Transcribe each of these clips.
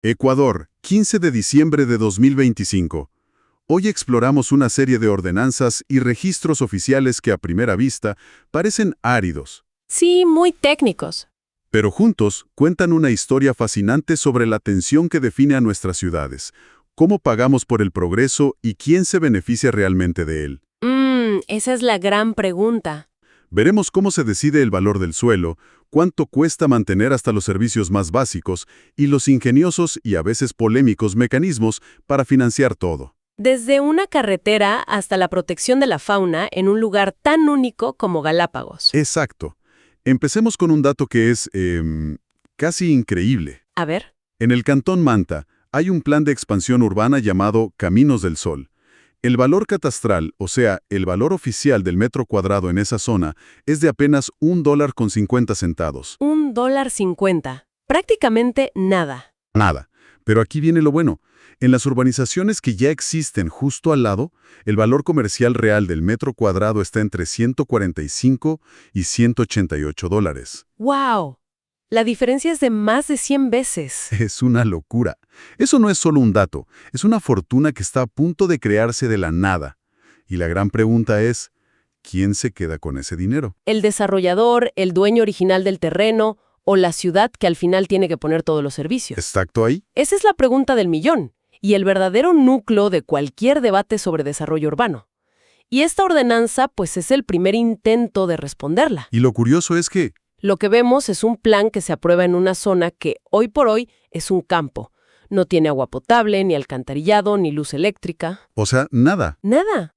Ecuador, 15 de diciembre de 2025. Hoy exploramos una serie de ordenanzas y registros oficiales que a primera vista parecen áridos, Sí, muy técnicos. pero juntos cuentan una historia fascinante sobre la tensión que define a nuestras ciudades, cómo pagamos por el progreso y quién se beneficia realmente de él. Esa es la gran pregunta. Veremos cómo se decide el valor del suelo, cuánto cuesta mantener hasta los servicios más básicos y los ingeniosos y a veces polémicos mecanismos para financiar todo. Desde una carretera hasta la protección de la fauna en un lugar tan único como Galápagos. Exacto. Empecemos con un dato que es casi increíble. A ver. En el Cantón Manta hay un plan de expansión urbana llamado Caminos del Sol. El valor catastral, o sea, el valor oficial del metro cuadrado en esa zona, es de apenas $1.50. $1.50. Prácticamente nada. Nada. Pero aquí viene lo bueno. En las urbanizaciones que ya existen justo al lado, el valor comercial real del metro cuadrado está entre 145 y $188. ¡Wow! La diferencia es de más de 100 veces. Es una locura. Eso no es solo un dato, es una fortuna que está a punto de crearse de la nada. Y la gran pregunta es, ¿quién se queda con ese dinero? El desarrollador, el dueño original del terreno o la ciudad que al final tiene que poner todos los servicios. ¿Exacto ahí? Esa es la pregunta del millón y el verdadero núcleo de cualquier debate sobre desarrollo urbano. Y esta ordenanza, pues, es el primer intento de responderla. Y lo curioso es que, Lo que vemos es un plan que se aprueba en una zona que, hoy por hoy, es un campo. No tiene agua potable, ni alcantarillado, ni luz eléctrica. o sea, nada. Nada.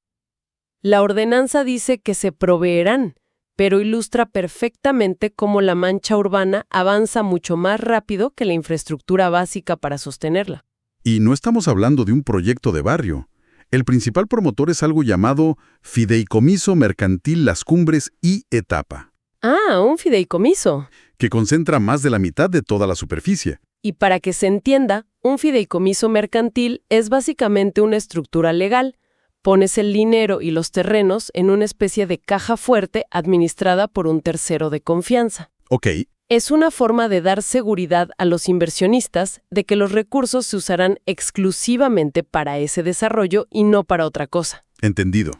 La ordenanza dice que se proveerán, pero ilustra perfectamente cómo la mancha urbana avanza mucho más rápido que la infraestructura básica para sostenerla. Y no estamos hablando de un proyecto de barrio. El principal promotor es algo llamado Fideicomiso Mercantil Las Cumbres y Etapa, Ah, un fideicomiso. que concentra más de la mitad de toda la superficie. Y para que se entienda, un fideicomiso mercantil es básicamente una estructura legal. Pones el dinero y los terrenos en una especie de caja fuerte administrada por un tercero de confianza. Ok, Es una forma de dar seguridad a los inversionistas de que los recursos se usarán exclusivamente para ese desarrollo y no para otra cosa. entendido.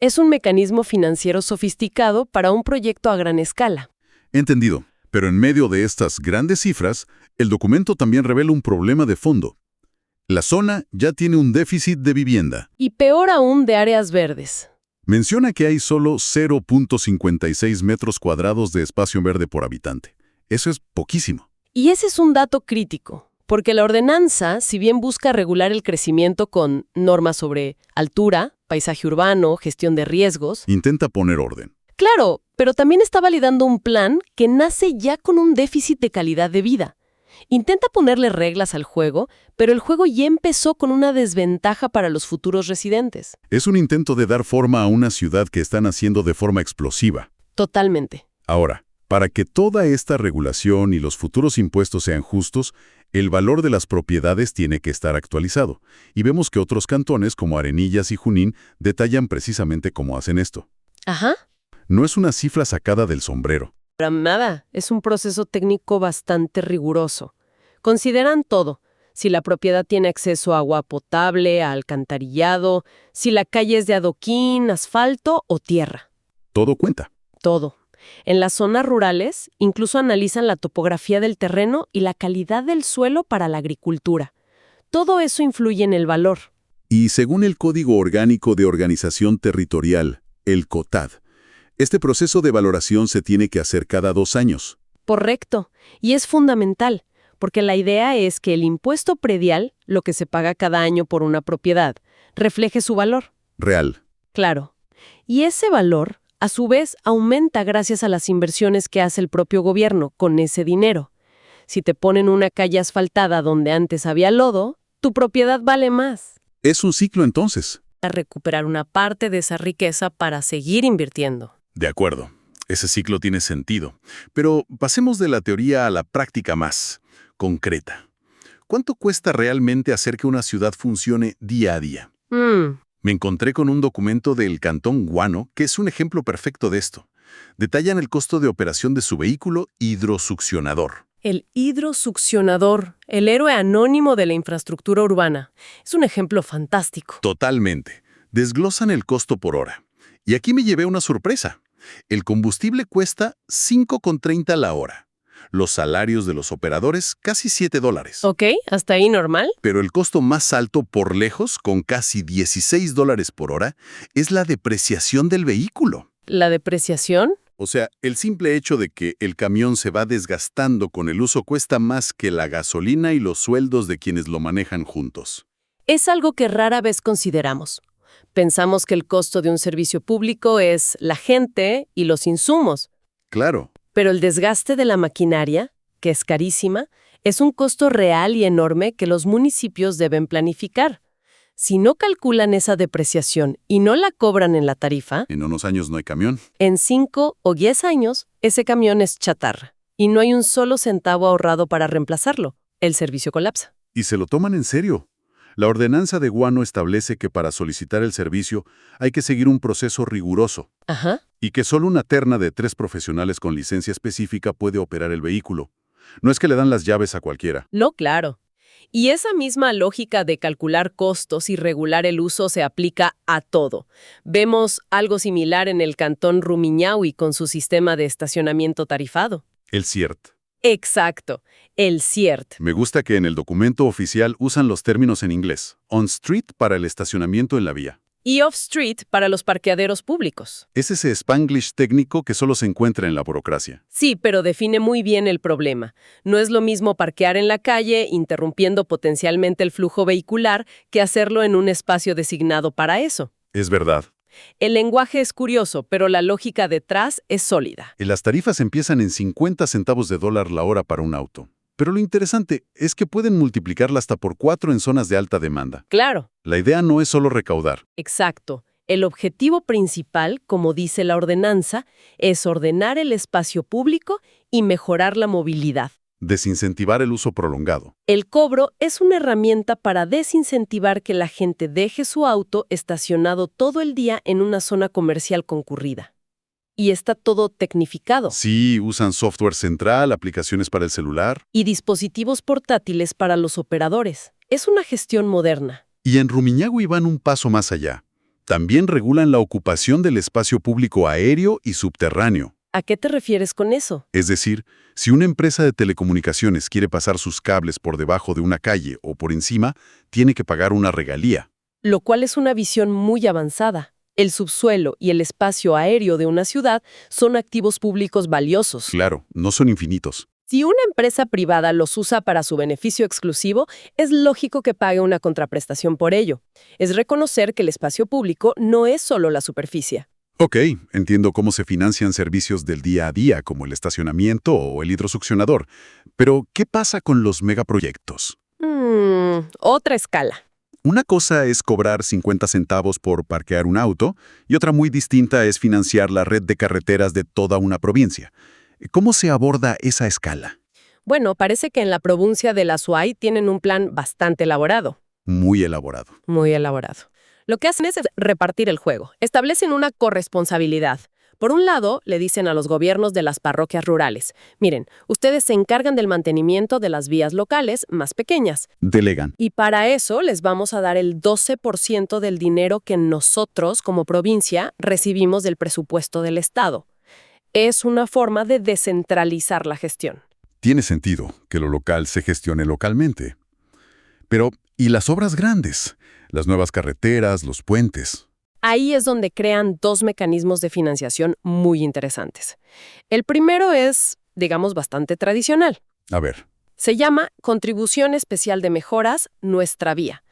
Es un mecanismo financiero sofisticado para un proyecto a gran escala. Entendido. Pero en medio de estas grandes cifras, el documento también revela un problema de fondo. La zona ya tiene un déficit de vivienda. Y peor aún de áreas verdes. Menciona que hay solo 0.56 metros cuadrados de espacio verde por habitante. Eso es poquísimo. Y ese es un dato crítico, porque la ordenanza, si bien busca regular el crecimiento con normas sobre altura, paisaje urbano, gestión de riesgos, Intenta poner orden. claro, pero también está validando un plan que nace ya con un déficit de calidad de vida. Intenta ponerle reglas al juego, pero el juego ya empezó con una desventaja para los futuros residentes. Es un intento de dar forma a una ciudad que está naciendo de forma explosiva. Totalmente. Ahora, para que toda esta regulación y los futuros impuestos sean justos, el valor de las propiedades tiene que estar actualizado. Y vemos que otros cantones, como Arenillas y Junín, detallan precisamente cómo hacen esto. Ajá. No es una cifra sacada del sombrero. Para nada, es un proceso técnico bastante riguroso. Consideran todo. Si la propiedad tiene acceso a agua potable, a alcantarillado, si la calle es de adoquín, asfalto o tierra. Todo cuenta. Todo. En las zonas rurales, incluso analizan la topografía del terreno y la calidad del suelo para la agricultura. Todo eso influye en el valor. Y según el Código Orgánico de Organización Territorial, el COTAD, este proceso de valoración se tiene que hacer cada 2 años. Correcto. Y es fundamental, porque la idea es que el impuesto predial, lo que se paga cada año por una propiedad, refleje su valor. Real. Claro. Y ese valor, a su vez, aumenta gracias a las inversiones que hace el propio gobierno con ese dinero. Si te ponen una calle asfaltada donde antes había lodo, tu propiedad vale más. Es un ciclo entonces. A recuperar una parte de esa riqueza para seguir invirtiendo. De acuerdo. Ese ciclo tiene sentido. Pero pasemos de la teoría a la práctica más concreta. ¿Cuánto cuesta realmente hacer que una ciudad funcione día a día? Me encontré con un documento del Cantón Guano que es un ejemplo perfecto de esto. Detallan el costo de operación de su vehículo hidrosuccionador. El hidrosuccionador, el héroe anónimo de la infraestructura urbana. Es un ejemplo fantástico. Totalmente. Desglosan el costo por hora. Y aquí me llevé una sorpresa. El combustible cuesta 5,30 la hora. Los salarios de los operadores, casi $7. Ok, hasta ahí normal. Pero el costo más alto por lejos, con casi $16 por hora, es la depreciación del vehículo. ¿La depreciación? O sea, el simple hecho de que el camión se va desgastando con el uso cuesta más que la gasolina y los sueldos de quienes lo manejan juntos. Es algo que rara vez consideramos. Pensamos que el costo de un servicio público es la gente y los insumos. Claro. Pero el desgaste de la maquinaria, que es carísima, es un costo real y enorme que los municipios deben planificar. Si no calculan esa depreciación y no la cobran en la tarifa, En unos años no hay camión. en 5 o 10 años, ese camión es chatarra y no hay un solo centavo ahorrado para reemplazarlo. El servicio colapsa. Y se lo toman en serio. La ordenanza de Guano establece que para solicitar el servicio hay que seguir un proceso riguroso Ajá. y que solo una terna de 3 profesionales con licencia específica puede operar el vehículo. No es que le dan las llaves a cualquiera. No, claro. Y esa misma lógica de calcular costos y regular el uso se aplica a todo. Vemos algo similar en el cantón Rumiñahui con su sistema de estacionamiento tarifado. El CIERT. Exacto, el CIERT. Me gusta que en el documento oficial usan los términos en inglés. On-street para el estacionamiento en la vía. Y off-street para los parqueaderos públicos. Es ese spanglish técnico que solo se encuentra en la burocracia. Sí, pero define muy bien el problema. No es lo mismo parquear en la calle, interrumpiendo potencialmente el flujo vehicular, que hacerlo en un espacio designado para eso. Es verdad. El lenguaje es curioso, pero la lógica detrás es sólida. Y las tarifas empiezan en 50 centavos de dólar la hora para un auto. Pero lo interesante es que pueden multiplicarla hasta por 4 en zonas de alta demanda. Claro, La idea no es solo recaudar. exacto. El objetivo principal, como dice la ordenanza, es ordenar el espacio público y mejorar la movilidad. Desincentivar el uso prolongado. El cobro es una herramienta para desincentivar que la gente deje su auto estacionado todo el día en una zona comercial concurrida. Y está todo tecnificado. Sí, usan software central, aplicaciones para el celular. Y dispositivos portátiles para los operadores. Es una gestión moderna. Y en Rumiñahui van un paso más allá. También regulan la ocupación del espacio público aéreo y subterráneo. ¿A qué te refieres con eso? Es decir, si una empresa de telecomunicaciones quiere pasar sus cables por debajo de una calle o por encima, tiene que pagar una regalía. Lo cual es una visión muy avanzada. El subsuelo y el espacio aéreo de una ciudad son activos públicos valiosos. Claro, no son infinitos. Si una empresa privada los usa para su beneficio exclusivo, es lógico que pague una contraprestación por ello. Es reconocer que el espacio público no es solo la superficie. Ok, entiendo cómo se financian servicios del día a día, como el estacionamiento o el hidrosuccionador. Pero, ¿qué pasa con los megaproyectos? Otra escala. Una cosa es cobrar 50 centavos por parquear un auto y otra muy distinta es financiar la red de carreteras de toda una provincia. ¿Cómo se aborda esa escala? Bueno, parece que en la provincia de la Azuay tienen un plan bastante elaborado. Muy elaborado. Muy elaborado. Lo que hacen es repartir el juego. Establecen una corresponsabilidad. Por un lado, le dicen a los gobiernos de las parroquias rurales, miren, ustedes se encargan del mantenimiento de las vías locales más pequeñas. Delegan. Y para eso les vamos a dar el 12% del dinero que nosotros, como provincia, recibimos del presupuesto del Estado. Es una forma de descentralizar la gestión. Tiene sentido que lo local se gestione localmente. Pero, ¿y las obras grandes? Las nuevas carreteras, los puentes. Ahí es donde crean dos mecanismos de financiación muy interesantes. El primero es, digamos, bastante tradicional. A ver. Se llama Contribución Especial de Mejoras, Nuestra Vía.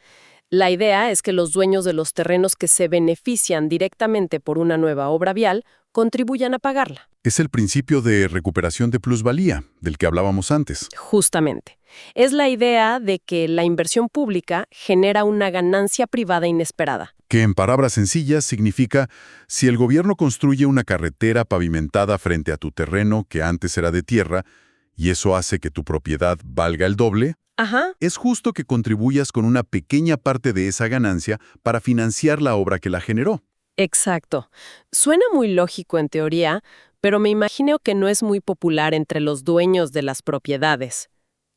La idea es que los dueños de los terrenos que se benefician directamente por una nueva obra vial contribuyan a pagarla. Es el principio de recuperación de plusvalía, del que hablábamos antes. Justamente. Es la idea de que la inversión pública genera una ganancia privada inesperada. Que en palabras sencillas significa, si el gobierno construye una carretera pavimentada frente a tu terreno que antes era de tierra, y eso hace que tu propiedad valga el doble, Ajá. es justo que contribuyas con una pequeña parte de esa ganancia para financiar la obra que la generó. Exacto. Suena muy lógico en teoría, pero me imagino que no es muy popular entre los dueños de las propiedades.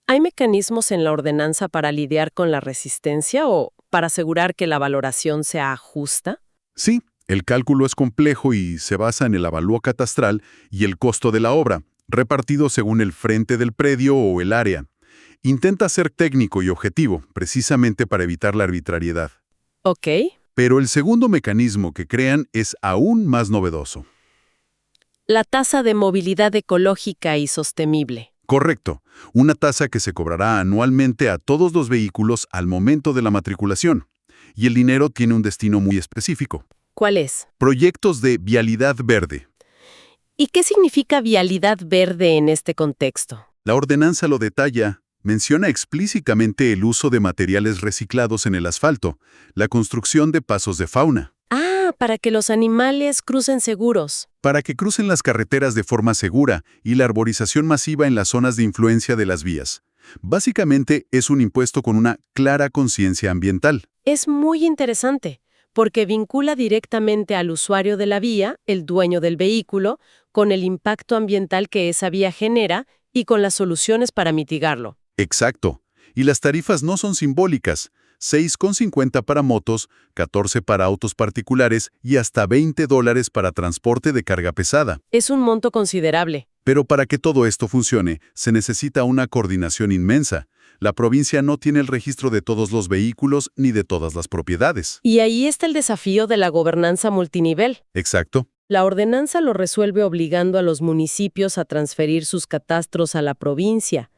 ¿Hay mecanismos en la ordenanza para lidiar con la resistencia o para asegurar que la valoración sea justa? Sí, el cálculo es complejo y se basa en el avalúo catastral y el costo de la obra, repartido según el frente del predio o el área. Intenta ser técnico y objetivo, precisamente para evitar la arbitrariedad. Ok. Pero el segundo mecanismo que crean es aún más novedoso. La tasa de movilidad ecológica y sostenible. Correcto, una tasa que se cobrará anualmente a todos los vehículos al momento de la matriculación. Y el dinero tiene un destino muy específico. ¿Cuál es? Proyectos de vialidad verde. ¿Y qué significa vialidad verde en este contexto? La ordenanza lo detalla. Menciona explícitamente el uso de materiales reciclados en el asfalto, la construcción de pasos de fauna, Ah, para que los animales crucen seguros. para que crucen las carreteras de forma segura y la arborización masiva en las zonas de influencia de las vías. Básicamente es un impuesto con una clara conciencia ambiental. Es muy interesante, porque vincula directamente al usuario de la vía, el dueño del vehículo, con el impacto ambiental que esa vía genera y con las soluciones para mitigarlo. Exacto. Y las tarifas no son simbólicas. 6,50 para motos, 14 para autos particulares y hasta $20 para transporte de carga pesada. Es un monto considerable. Pero para que todo esto funcione, se necesita una coordinación inmensa. La provincia no tiene el registro de todos los vehículos ni de todas las propiedades. Y ahí está el desafío de la gobernanza multinivel. Exacto. La ordenanza lo resuelve obligando a los municipios a transferir sus catastros a la provincia.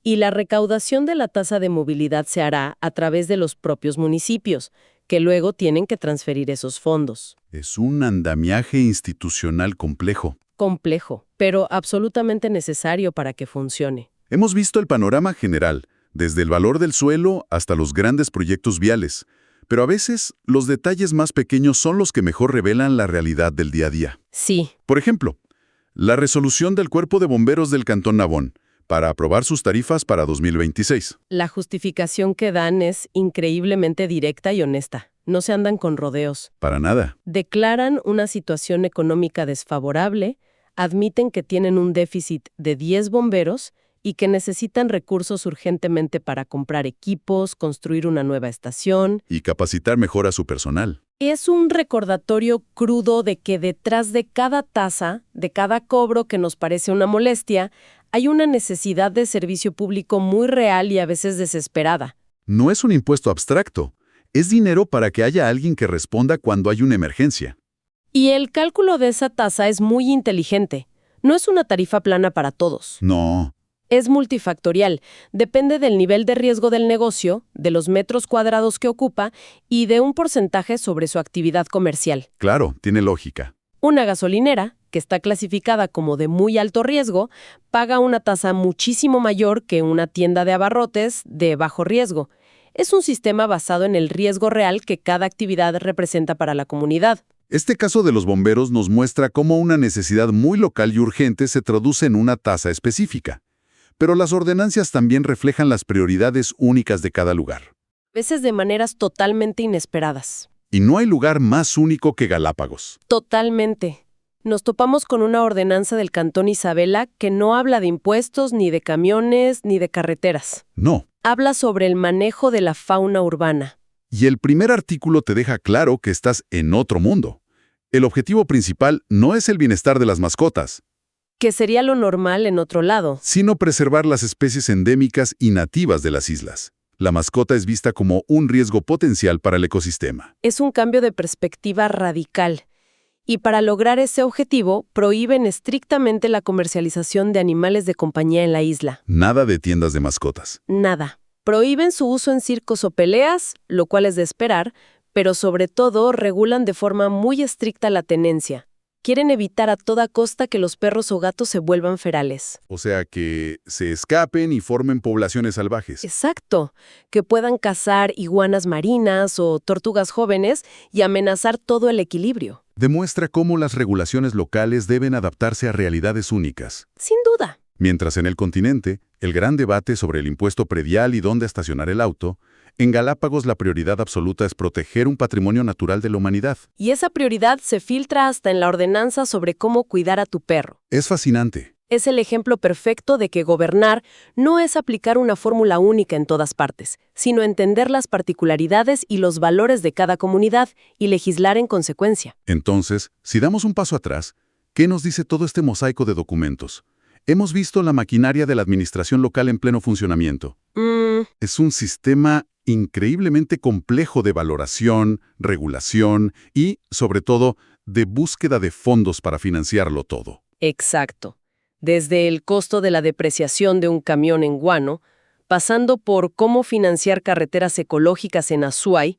Y la recaudación de la tasa de movilidad se hará a través de los propios municipios, que luego tienen que transferir esos fondos. Es un andamiaje institucional complejo. Complejo, pero absolutamente necesario para que funcione. Hemos visto el panorama general, desde el valor del suelo hasta los grandes proyectos viales, pero a veces los detalles más pequeños son los que mejor revelan la realidad del día a día. Sí, Por ejemplo, la resolución del Cuerpo de Bomberos del Cantón Navón para aprobar sus tarifas para 2026. la justificación que dan es increíblemente directa y honesta. No se andan con rodeos. Para nada. Declaran una situación económica desfavorable, admiten que tienen un déficit de 10 bomberos y que necesitan recursos urgentemente para comprar equipos, construir una nueva estación. Y capacitar mejor a su personal. Es un recordatorio crudo de que detrás de cada tasa, de cada cobro que nos parece una molestia, hay una necesidad de servicio público muy real y a veces desesperada. No es un impuesto abstracto. Es dinero para que haya alguien que responda cuando hay una emergencia. Y el cálculo de esa tasa es muy inteligente. No es una tarifa plana para todos. No. Es multifactorial. Depende del nivel de riesgo del negocio, de los metros cuadrados que ocupa y de un porcentaje sobre su actividad comercial. Claro, tiene lógica. Una gasolinera, que está clasificada como de muy alto riesgo, paga una tasa muchísimo mayor que una tienda de abarrotes de bajo riesgo. Es un sistema basado en el riesgo real que cada actividad representa para la comunidad. Este caso de los bomberos nos muestra cómo una necesidad muy local y urgente se traduce en una tasa específica. Pero las ordenanzas también reflejan las prioridades únicas de cada lugar. A veces de maneras totalmente inesperadas. Y no hay lugar más único que Galápagos. Totalmente. Nos topamos con una ordenanza del Cantón Isabela que no habla de impuestos, ni de camiones, ni de carreteras. No. Habla sobre el manejo de la fauna urbana. Y el primer artículo te deja claro que estás en otro mundo. El objetivo principal no es el bienestar de las mascotas, Que sería lo normal en otro lado. sino preservar las especies endémicas y nativas de las islas. La mascota es vista como un riesgo potencial para el ecosistema. Es un cambio de perspectiva radical. Y para lograr ese objetivo, prohíben estrictamente la comercialización de animales de compañía en la isla. Nada de tiendas de mascotas. Nada. Prohíben su uso en circos o peleas, lo cual es de esperar, pero sobre todo regulan de forma muy estricta la tenencia. Quieren evitar a toda costa que los perros o gatos se vuelvan ferales. O sea, que se escapen y formen poblaciones salvajes. Exacto, que puedan cazar iguanas marinas o tortugas jóvenes y amenazar todo el equilibrio. Demuestra cómo las regulaciones locales deben adaptarse a realidades únicas. Sin duda. Mientras en el continente, el gran debate sobre el impuesto predial y dónde estacionar el auto, En Galápagos la prioridad absoluta es proteger un patrimonio natural de la humanidad. Y esa prioridad se filtra hasta en la ordenanza sobre cómo cuidar a tu perro. Es fascinante. Es el ejemplo perfecto de que gobernar no es aplicar una fórmula única en todas partes, sino entender las particularidades y los valores de cada comunidad y legislar en consecuencia. Entonces, si damos un paso atrás, ¿qué nos dice todo este mosaico de documentos? Hemos visto la maquinaria de la administración local en pleno funcionamiento. Es un sistema increíblemente complejo de valoración, regulación y, sobre todo, de búsqueda de fondos para financiarlo todo. Exacto. Desde el costo de la depreciación de un camión en Guano, pasando por cómo financiar carreteras ecológicas en Azuay,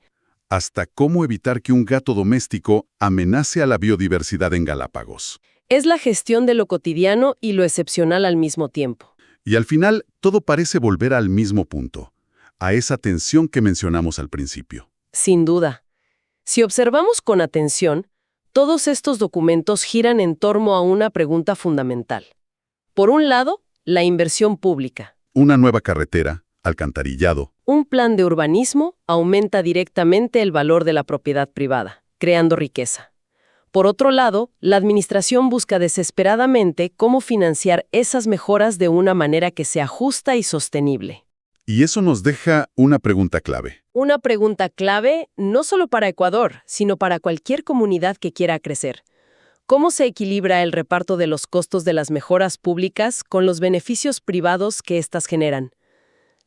Hasta cómo evitar que un gato doméstico amenace a la biodiversidad en Galápagos. es la gestión de lo cotidiano y lo excepcional al mismo tiempo. Y al final, todo parece volver al mismo punto, a esa tensión que mencionamos al principio. Sin duda. Si observamos con atención, todos estos documentos giran en torno a una pregunta fundamental. Por un lado, la inversión pública. Una nueva carretera, alcantarillado, Un plan de urbanismo aumenta directamente el valor de la propiedad privada, creando riqueza. Por otro lado, la administración busca desesperadamente cómo financiar esas mejoras de una manera que sea justa y sostenible. y eso nos deja una pregunta clave. Una pregunta clave no solo para Ecuador, sino para cualquier comunidad que quiera crecer. ¿Cómo se equilibra el reparto de los costos de las mejoras públicas con los beneficios privados que éstas generan?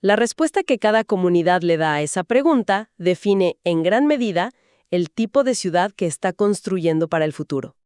La respuesta que cada comunidad le da a esa pregunta define, en gran medida, el tipo de ciudad que está construyendo para el futuro.